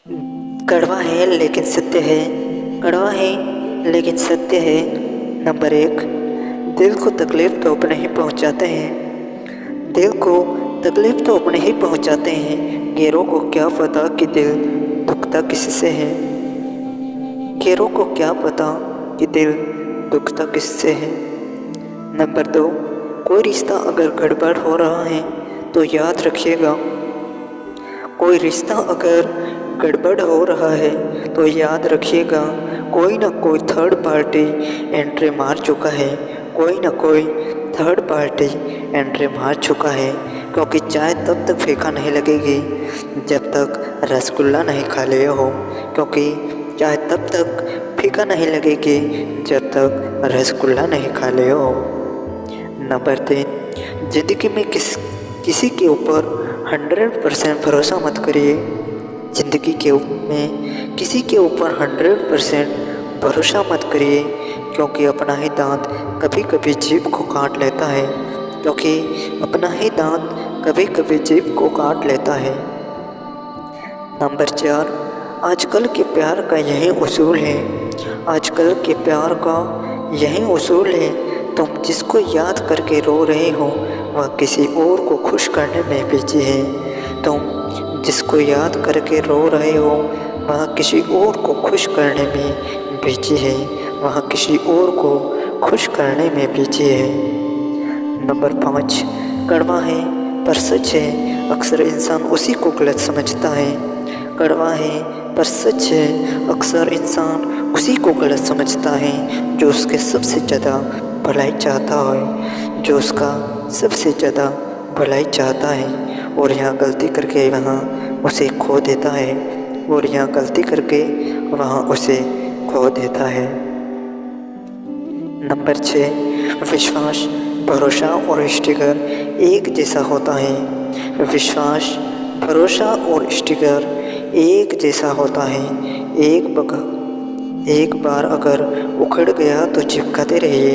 कड़वा है लेकिन सत्य है, कड़वा है लेकिन सत्य है। नंबर 1, दिल को तकलीफ तो अपने ही पहुंचाते हैं, दिल को तकलीफ तो अपने ही पहुंचाते हैं। गैरों को क्या पता कि दिल दुखता किससे है, गैरों को क्या पता कि दिल दुखता किससे है। नंबर 2, कोई रिश्ता अगर गड़बड़ हो रहा है तो याद रखिएगा, कोई रिश्ता अगर गड़बड़ हो रहा है तो याद रखिएगा, कोई ना कोई थर्ड पार्टी एंट्री मार चुका है, कोई ना कोई थर्ड पार्टी एंट्री मार चुका है। क्योंकि चाय तब तक फीका नहीं लगेगी जब तक रसगुल्ला नहीं खा लिया हो, क्योंकि चाय तब तक फीका नहीं लगेगी जब तक रसगुल्ला नहीं खा लिया हो। नंबर 3, ज़िंदगी में किसी के ऊपर 100% भरोसा मत करिए, ज़िंदगी में किसी के ऊपर 100% भरोसा मत करिए, क्योंकि अपना ही दांत कभी कभी जीभ को काट लेता है, क्योंकि अपना ही दांत कभी कभी जीभ को काट लेता है। नंबर 4, आजकल के प्यार का यही उसूल है, आजकल के प्यार का यही उसूल है, तुम जिसको याद करके रो रहे हो वह किसी और को खुश करने में बिजी है, तुम जिसको याद करके रो रहे हो वह किसी और को खुश करने में बिजी है, वह किसी और को खुश करने में बिजी है। नंबर 5, कड़वा है पर सच है, अक्सर इंसान उसी को गलत समझता है, कड़वा है पर सच है, अक्सर इंसान उसी को गलत समझता है जो उसके सबसे ज़्यादा भलाई चाहता है, जो उसका सबसे ज़्यादा भलाई चाहता है, और यहाँ गलती करके वहाँ उसे खो देता है, और यहाँ गलती करके वहाँ उसे खो देता है। नंबर 6, विश्वास, भरोसा और स्टिकर एक जैसा होता है, विश्वास, भरोसा और स्टिकर एक जैसा होता है। एक बार अगर उखड़ गया तो चिपकाते रहिए,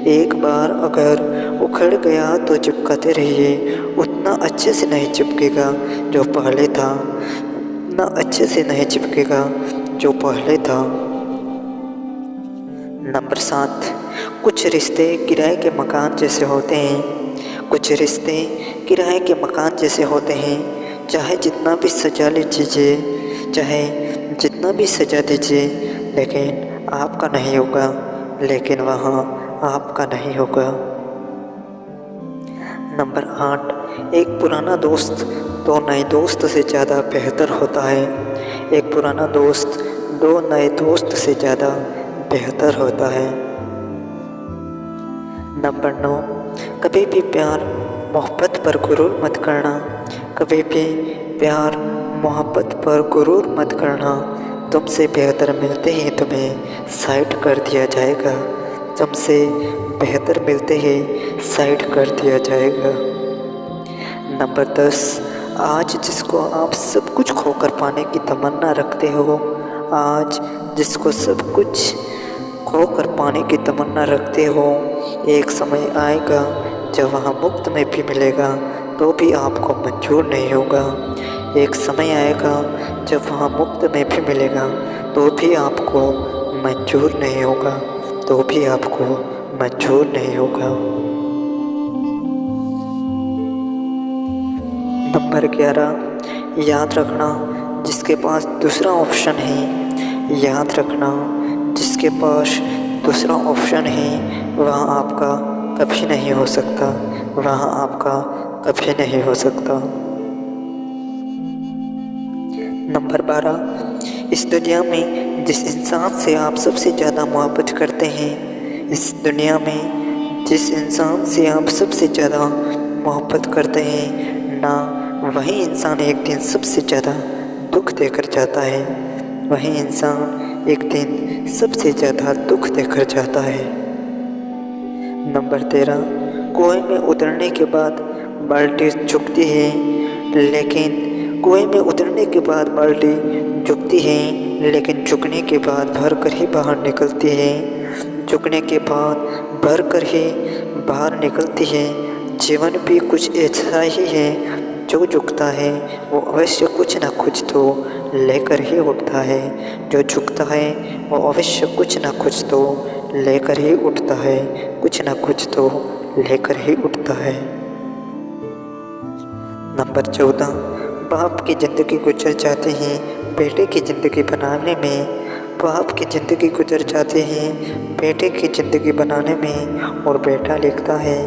एक बार अगर उखड़ गया तो चिपकाते रहिए, उतना अच्छे से नहीं चिपकेगा जो पहले था, उतना अच्छे से नहीं चिपकेगा जो पहले था। नंबर 7, कुछ रिश्ते किराए के मकान जैसे होते हैं, कुछ रिश्ते किराए के मकान जैसे होते हैं, चाहे जितना भी सजा लीजिए, चाहे जितना भी सजा दीजिए, लेकिन आपका नहीं होगा, लेकिन वहाँ आपका नहीं होगा। नंबर 8, एक पुराना दोस्त 2 नए दोस्त से ज़्यादा बेहतर होता है, एक पुराना दोस्त 2 नए दोस्त से ज़्यादा बेहतर होता है। नंबर 9, कभी भी प्यार मोहब्बत पर गुरूर मत करना, कभी भी प्यार मोहब्बत पर गुरूर मत करना, तुमसे बेहतर मिलते ही तुम्हें साइड कर दिया जाएगा, तुमसे बेहतर मिलते ही साइड कर दिया जाएगा। नंबर 10, आज जिसको आप सब कुछ खोकर पाने की तमन्ना रखते हो, आज जिसको सब कुछ खोकर पाने की तमन्ना रखते हो, एक समय आएगा जब वहाँ मुफ्त में भी मिलेगा तो भी आपको मंजूर नहीं होगा, एक समय आएगा जब वहाँ मुफ्त में भी मिलेगा तो भी आपको मंजूर नहीं होगा, तो भी आपको मंजूर नहीं होगा। नंबर 11, याद रखना जिसके पास दूसरा ऑप्शन है, याद रखना जिसके पास दूसरा ऑप्शन है वह आपका कभी नहीं हो सकता, वह आपका कभी नहीं हो सकता। नंबर 12, इस दुनिया में जिस इंसान से आप सबसे ज़्यादा मोहब्बत करते हैं, इस दुनिया में जिस इंसान से आप सबसे ज़्यादा मोहब्बत करते हैं ना, वही इंसान एक दिन सबसे ज़्यादा दुख देकर जाता है, वही इंसान एक दिन सबसे ज़्यादा दुख देकर जाता है। नंबर 13, कुएं में उतरने के बाद बाल्टी झुकती है, लेकिन कुएं में उतरने के बाद बाल्टी झुकती है, लेकिन झुकने के बाद भर कर ही बाहर निकलती है, झुकने के बाद भर कर ही बाहर निकलती है। जीवन भी कुछ ऐसा ही है, जो झुकता है वो अवश्य कुछ ना कुछ तो लेकर ही उठता है। जो झुकता है वो अवश्य कुछ न कुछ तो लेकर ही उठता है, कुछ न कुछ तो लेकर ही उठता है। नंबर 14, बाप की ज़िंदगी गुजर जाती है बेटे की ज़िंदगी बनाने में। बाप की ज़िंदगी गुजर जाती है बेटे की ज़िंदगी बनाने में, और बेटा लिखता है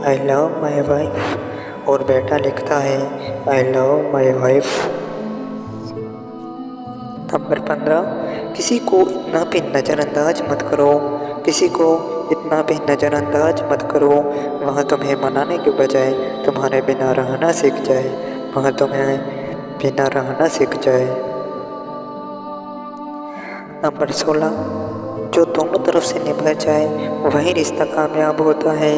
आई लव माई वाइफ, और बेटा लिखता है I love my wife. Number 15, किसी को इतना भी नज़रअंदाज मत करो, किसी को इतना भी नज़रअंदाज मत करो, वह तुम्हें मनाने के बजाय तुम्हारे बिना रहना सीख जाए, वह तुम्हें बिना रहना सीख जाए। नंबर 16, जो दोनों तरफ से निभाया जाए वही रिश्ता कामयाब होता है,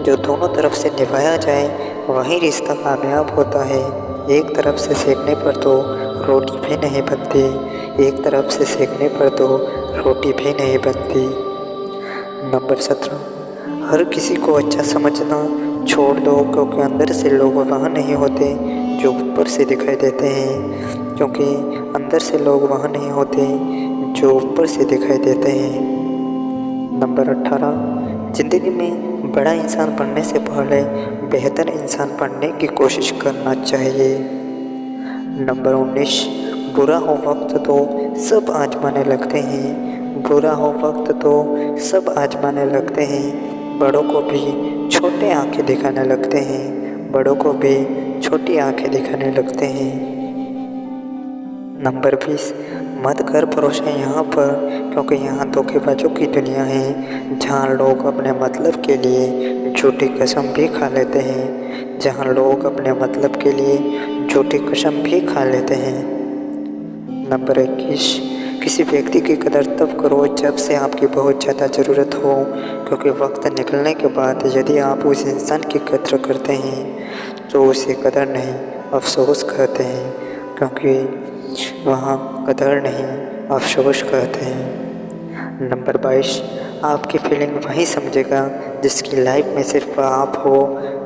जो दोनों तरफ से निभाया जाए वही रिश्ता कामयाब होता है। एक तरफ से सेकने पर तो रोटी भी नहीं बनती, एक तरफ से सेकने पर तो रोटी भी नहीं बनती। नंबर 17, हर किसी को अच्छा समझना छोड़ दो, क्योंकि अंदर से लोग वहाँ नहीं होते जो ऊपर से दिखाई देते हैं, क्योंकि अंदर से लोग वहाँ नहीं होते जो ऊपर से दिखाई देते हैं। नंबर 18, ज़िंदगी में बड़ा इंसान बनने से पहले बेहतर इंसान बनने की कोशिश करना चाहिए। नंबर 19, बुरा हो वक्त तो सब आजमाने लगते हैं, बुरा हो वक्त तो सब आजमाने लगते हैं, बड़ों को भी छोटे आंखें दिखाने लगते हैं, बड़ों को भी छोटी आंखें दिखाने लगते हैं। नंबर 20, मत कर भरोसा यहाँ पर, क्योंकि यहाँ धोखेबाजों की दुनिया है, जहाँ लोग अपने मतलब के लिए झूठी कसम भी खा लेते हैं, जहाँ लोग अपने मतलब के लिए झूठी कसम भी खा लेते हैं। नंबर 21, किसी व्यक्ति की कदर तब करो जब से आपकी बहुत ज़्यादा ज़रूरत हो, क्योंकि वक्त निकलने के बाद यदि आप उस इंसान की कदर करते हैं तो उसे कदर नहीं अफसोस कहते हैं, क्योंकि वहाँ कदर नहीं अफसोस कहते हैं। नंबर 22, आपकी फीलिंग वही समझेगा जिसकी लाइफ में सिर्फ आप हो,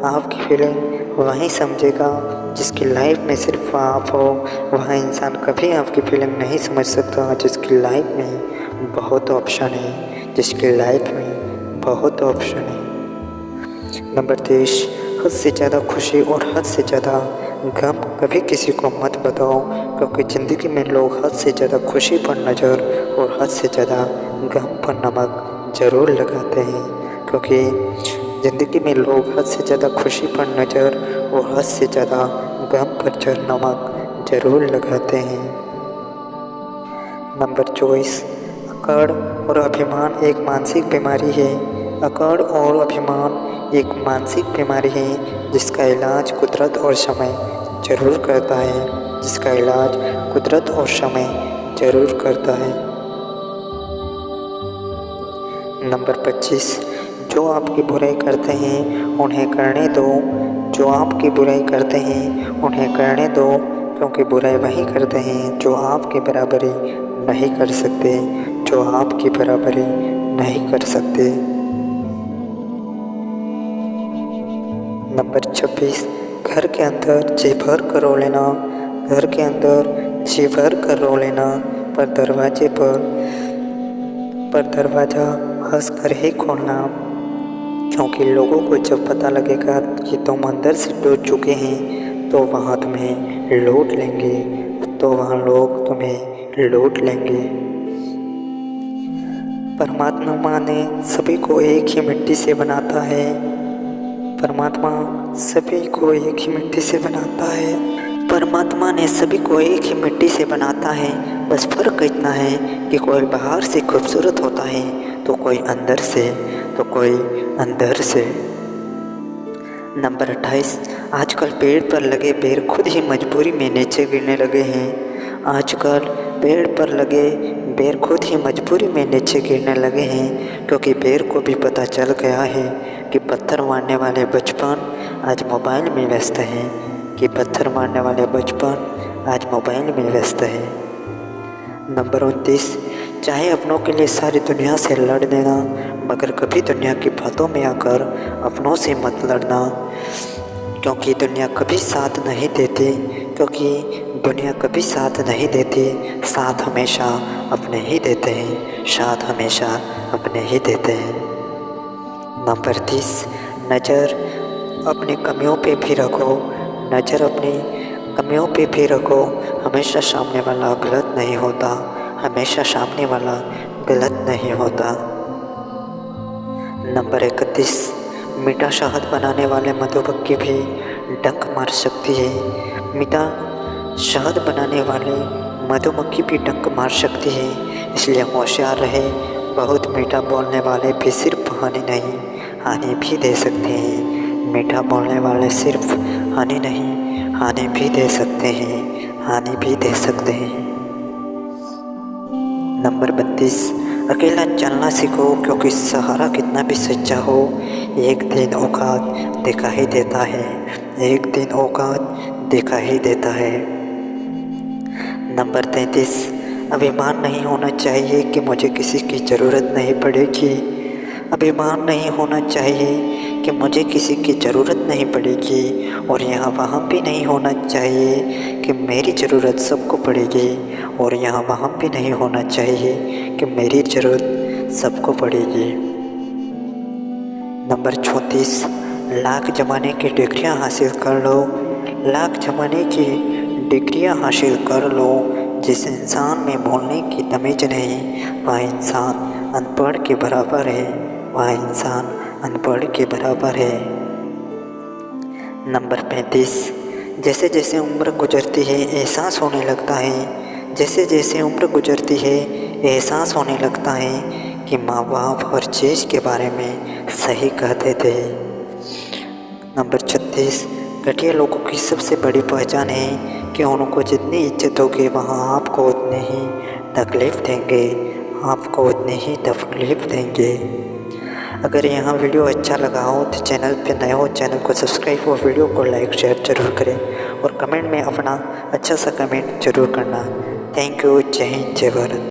आपकी फीलिंग वही समझेगा जिसकी लाइफ में सिर्फ आप हो, वह इंसान कभी आपकी फीलिंग नहीं समझ सकता जिसकी लाइफ में बहुत ऑप्शन है, जिसकी लाइफ में बहुत ऑप्शन है। नंबर 23, हद से ज़्यादा खुशी और हद से ज़्यादा गम कभी किसी को मत बताओ, क्योंकि ज़िंदगी में लोग हद से ज़्यादा खुशी पर नज़र और हद से ज़्यादा गम पर नमक ज़रूर लगाते हैं, क्योंकि ज़िंदगी में लोग हद से ज़्यादा खुशी पर नज़र और हद से ज़्यादा गम पर नमक ज़रूर लगाते हैं। नंबर 24, अकड़ और अभिमान एक मानसिक बीमारी है, अकड़ और अभिमान एक मानसिक बीमारी है जिसका इलाज कुदरत और समय ज़रूर करता है, जिसका इलाज कुदरत और समय ज़रूर करता है। नंबर 25, जो आपकी बुराई करते हैं उन्हें करने दो, जो आपकी बुराई करते हैं उन्हें करने दो, क्योंकि बुराई वही करते हैं जो आपकी बराबरी नहीं कर सकते, जो आपकी बराबरी नहीं कर सकते। नंबर 26, घर के अंदर जी भर कर रो लेना, घर के अंदर जी भर कर रो लेना, पर दरवाज़ा हंस कर ही खोलना, क्योंकि लोगों को जब पता लगेगा कि तुम अंदर से टूट चुके हैं तो वहाँ तुम्हें लूट लेंगे, तो वहाँ लोग तुम्हें लूट लेंगे। परमात्मा ने सभी को एक ही मिट्टी से बनाता है, परमात्मा सभी को एक ही मिट्टी से बनाता है, परमात्मा ने सभी को एक ही मिट्टी से बनाता है, बस फ़र्क इतना है कि कोई बाहर से खूबसूरत होता है तो कोई अंदर से, तो कोई अंदर से। नंबर 28, आजकल पेड़ पर लगे बेर खुद ही मजबूरी में नीचे गिरने लगे हैं, आजकल पेड़ पर लगे बेर खुद ही मजबूरी में नीचे गिरने लगे हैं, क्योंकि बेर को भी पता चल गया है कि पत्थर मारने वाले बचपन आज मोबाइल में व्यस्त हैं, कि पत्थर मारने वाले बचपन आज मोबाइल में व्यस्त है। नंबर 29, चाहे अपनों के लिए सारी दुनिया से लड़ देना, मगर कभी दुनिया की बातों में आकर अपनों से मत लड़ना, क्योंकि दुनिया कभी साथ नहीं देती, क्योंकि दुनिया कभी साथ नहीं देती, साथ हमेशा अपने ही देते हैं, साथ हमेशा अपने ही देते हैं। नंबर 30, नज़र अपनी कमियों पे भी रखो, नज़र अपनी कमियों पे भी रखो, हमेशा सामने वाला गलत नहीं होता, हमेशा सामने वाला गलत नहीं होता। नंबर 31, मीठा शहद बनाने वाले मधुमक्खी भी डंक मार सकती है, मीठा शहद बनाने वाले मधुमक्खी भी डंक मार सकती है, इसलिए होशियार रहे। बहुत मीठा बोलने वाले भी सिर्फ हानि नहीं, हानि भी दे सकते हैं। मीठा बोलने वाले सिर्फ हानि नहीं, हानि भी दे सकते हैं, हानि भी दे सकते हैं। नंबर 32, अकेला चलना सीखो, क्योंकि सहारा कितना भी सच्चा हो, एक दिन औकात दिखा ही देता है, एक दिन औकात दिखा ही देता है। नंबर 33, अभिमान नहीं होना चाहिए कि मुझे किसी की ज़रूरत नहीं पड़ेगी, अभिमान नहीं होना चाहिए कि मुझे किसी की ज़रूरत नहीं पड़ेगी, और यहाँ वहाँ भी नहीं होना चाहिए कि मेरी ज़रूरत सबको पड़ेगी, और यहाँ वहाँ भी नहीं होना चाहिए कि मेरी ज़रूरत सबको पड़ेगी। नंबर 34, लाख जमाने की डिग्रियाँ हासिल कर लो, लाख जमाने की डिग्रियाँ हासिल कर लो, जिस इंसान में बोलने की तमीज़ नहीं, वह इंसान अनपढ़ के बराबर है, वह इंसान अनपढ़ के बराबर है। नंबर 35, जैसे जैसे उम्र गुजरती है एहसास होने लगता है, जैसे जैसे उम्र गुजरती है एहसास होने लगता है कि माँ बाप हर चीज़ के बारे में सही कहते थे। नंबर 36, घटिया लोगों की सबसे बड़ी पहचान है कि उनको जितनी इज्जत होगी वहाँ आपको उतनी ही तकलीफ़ देंगे, आपको उतनी ही तकलीफ़ देंगे। अगर यहाँ वीडियो अच्छा लगा हो तो चैनल पे नए हो, चैनल को सब्सक्राइब और वीडियो को लाइक शेयर ज़रूर करें, और कमेंट में अपना अच्छा सा कमेंट ज़रूर करना। Thank you. जय हिंद, जय भारत।